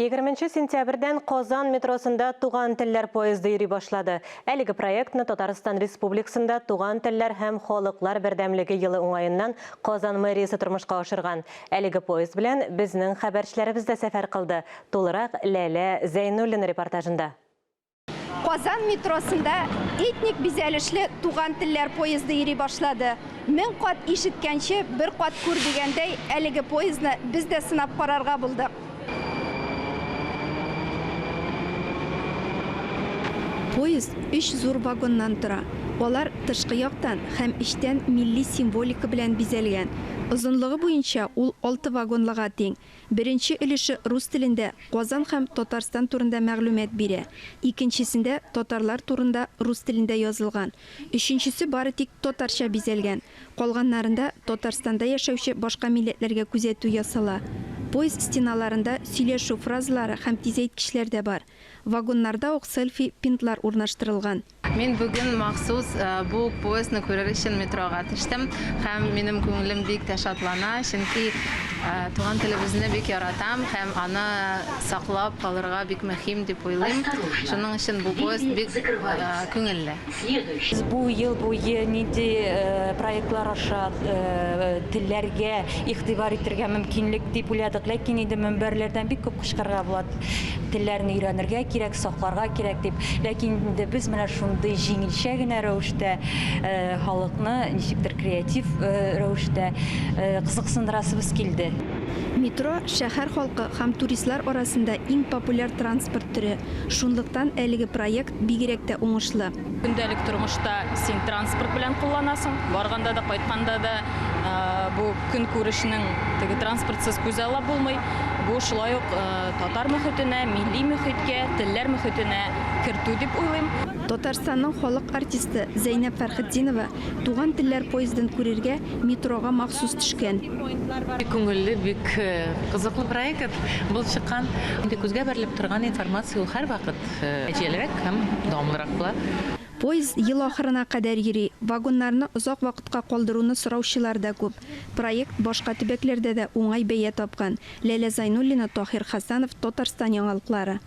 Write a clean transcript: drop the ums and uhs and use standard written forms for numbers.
20 сентябрьден Qozan metrosunda туган телләр поезды йөри башлады. Әлеге проектны Татарстан Республикасында туган телләр һәм халыклар бердәмлеге елы уңаеннан Qozan мэриясе тормышка ашырган. Әлеге поезд белән безнең хәбәрчеләребез дә сәфәр кылды. Тулырак Ләлә Зәйнуллина репортажында. Qozan metrosында этник бизәлешле туган телләр поезды йөри башлады. 1000 кат ишеткәнче бер кат күр дигәндәй, әлеге поездны без дә сынап карарга булдык. Поезд 3 зур вагоннан тора. Алар тышкы яктан һәм эчтән милли символика белән бизәлгән. Озынлыгы буенча ул 6 вагонлыга тең. Беренче өлеше рус телендә Qozan һәм Татарстан турында мәгълүмат бирә. Икенчесендә татарлар турында рус телендә язылган. Өченчесе бары тик татарча бизәлгән. Калганнарында Татарстанда яшәүче башка милләтләргә күзәтү ясала. Поезд стеналарында сөйләшү фразалары һәм тизәйткечләр дә бар. Вагоннарда ук селфи-пинтлар урнаштырылган. Мен бүген махсус бу поездны күрер өчен метрога төштем һәм минем күңелем бик тә шатлана, чөнки туган телебезне бик яратам һәм аны саклап калырга бик мөһим дип уйлыйм. Шуның өчен бу поезд бик күңелле. Бу ел буе нинди проектлар аша телләргә игътибар итәргә мөмкинлек дип уйладык, ләкин инде мөнбәрләрдән бик күп кычкырырга була. Телләрне өйрәнергә кирәк, сакларга кирәк дип. Ләкин инде без менә шундый җиңелчә генә рәвештә халыкны ничектер креатив рәвештә кызыксындырасыбыз килде. Метро шәһәр халкы һәм туристлар арасында иң популяр транспорт төре. Шунлыктан әлеге проект бигрәк тә уңышлы. Көндәлек тормышта син транспорт белән кулланасың, барганда да, кайтканда да бу көн күрешнең теге транспортсыз күз ала булмый. Бу шулай ук татар мөхитенә, милли мөхиткә, телләр мөхитенә кертү дип уйлыйм. Татарстанның халык артисты Зәйнәп Фәрхетдинова туган телләр поездын күрергә метрога махсус төшкән. Күңелле, бик кызыклы проект булып чыккан. Күзгә бәрелеп торган информация ул һәрвакыт җәлерәк һәм дәвамлырак була. Поезд ел ахырына кадәр йөри. Вагоннарны озак вакытка калдыруны сораучылар да күп. Проект башка төбәкләрдә дә уңай бәя тапкан. Ләлә Зәйнуллина, Тахир Хасанов, Татарстан яңалыклары.